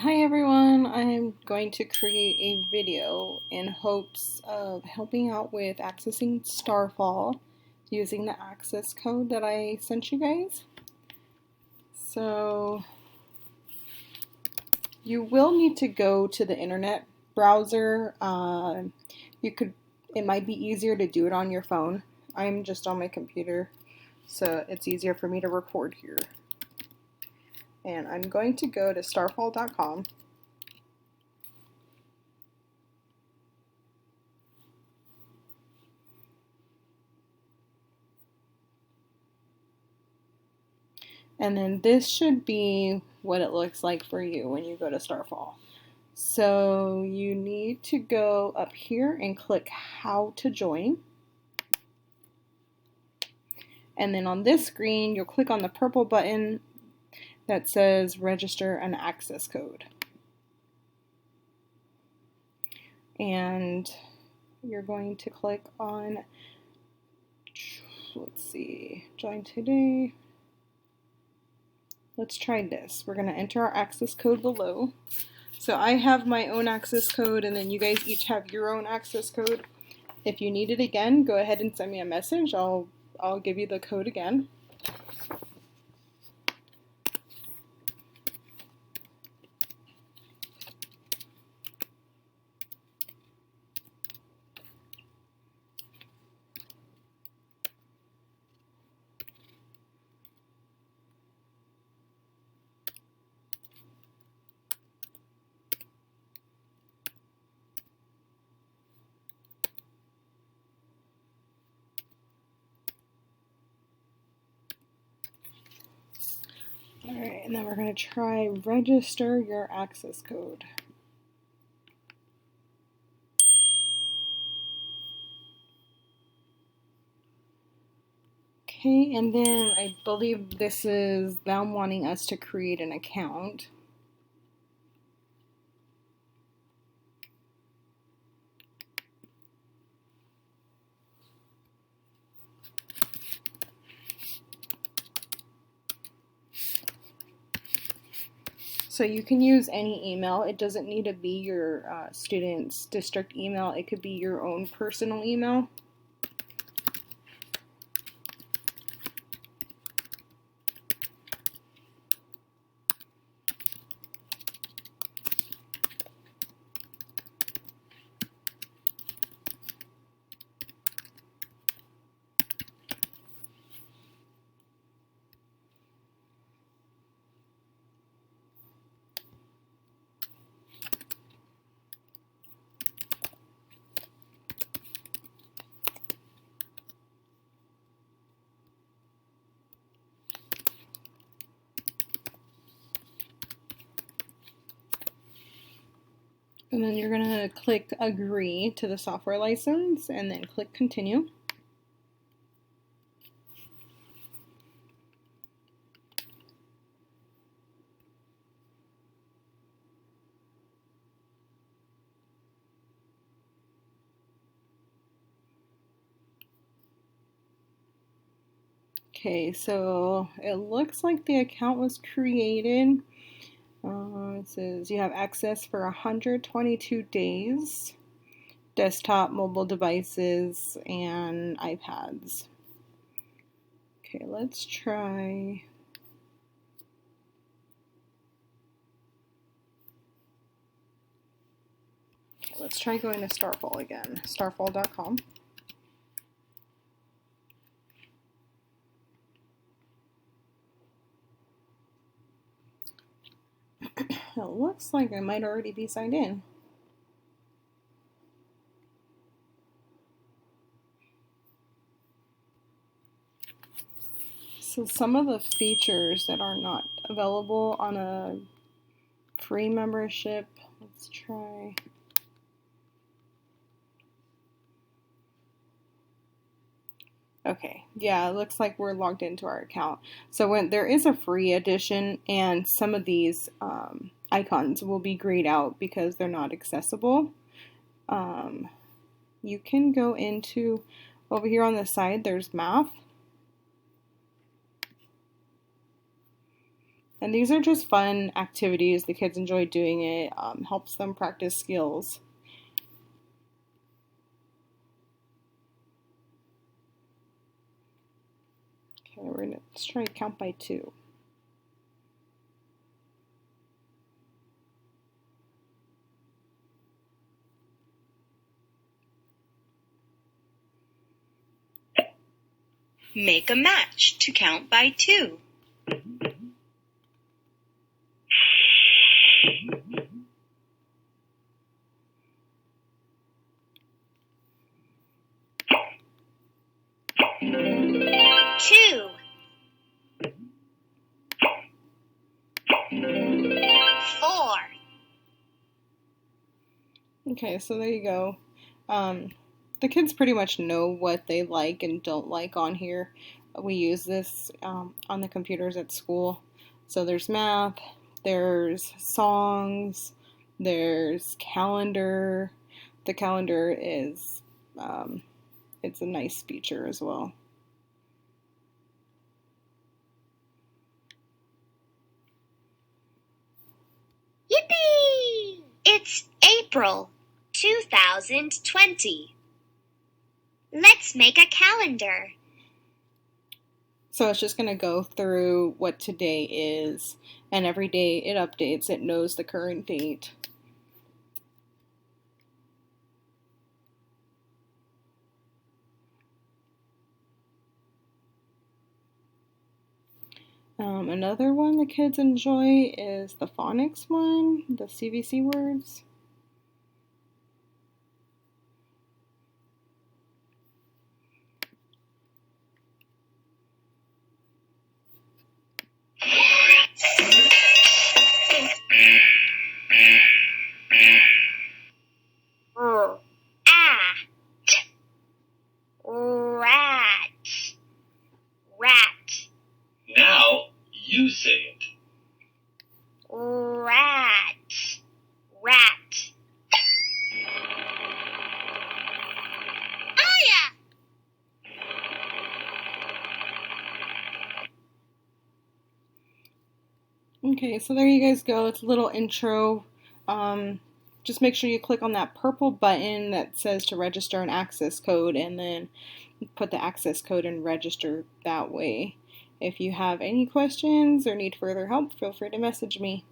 Hi everyone, I'm going to create a video in hopes of helping out with accessing Starfall using the access code that I sent you guys. So you will need to go to the internet browser. It might be easier to do it on your phone. I'm just on my computer, so it's easier for me to record here. And I'm going to go to starfall.com. And then this should be what it looks like for you when you go to Starfall. So you need to go up here and click how to join. And then on this screen, you'll click on the purple button that says register an access code. And you're going to click on, let's see, join today. Let's try this. We're going to enter our access code below. So I have my own access code, and then you guys each have your own access code. If you need it again, go ahead and send me a message. I'll give you the code again. Alright, and then we're going to try register your access code. Okay, and then I believe this is them wanting us to create an account. So you can use any email. It doesn't need to be your student's district email. It could be your own personal email. And then you're going to click agree to the software license and then click continue. Okay, so it looks like the account was created. It says you have access for 122 days, desktop, mobile devices, and iPads. Okay, let's try. Okay, let's try going to Starfall again. Starfall.com. It looks like I might already be signed in. So some of the features that are not available on a free membership, let's try. Okay, yeah, it looks like we're logged into our account. So when there is a free edition, and some of these icons will be grayed out because they're not accessible. You can go into, over here on the side, there's math. And these are just fun activities. The kids enjoy doing it, helps them practice skills. Okay, let's try to count by 2. Make a match to count by 2. Two. 4. Okay, so there you go. The kids pretty much know what they like and don't like on here. We use this on the computers at school. So there's math, there's songs, there's calendar. The calendar is, it's a nice feature as well. Yippee! It's April 2020. Let's make a calendar. So it's just going to go through what today is, and every day it updates, it knows the current date. Another one the kids enjoy is the phonics one, the CVC words. Rat. Now you say it. Rat. Okay, so there you guys go. It's a little intro. Just make sure you click on that purple button that says to register an access code, and then put the access code and register that way. If you have any questions or need further help, feel free to message me.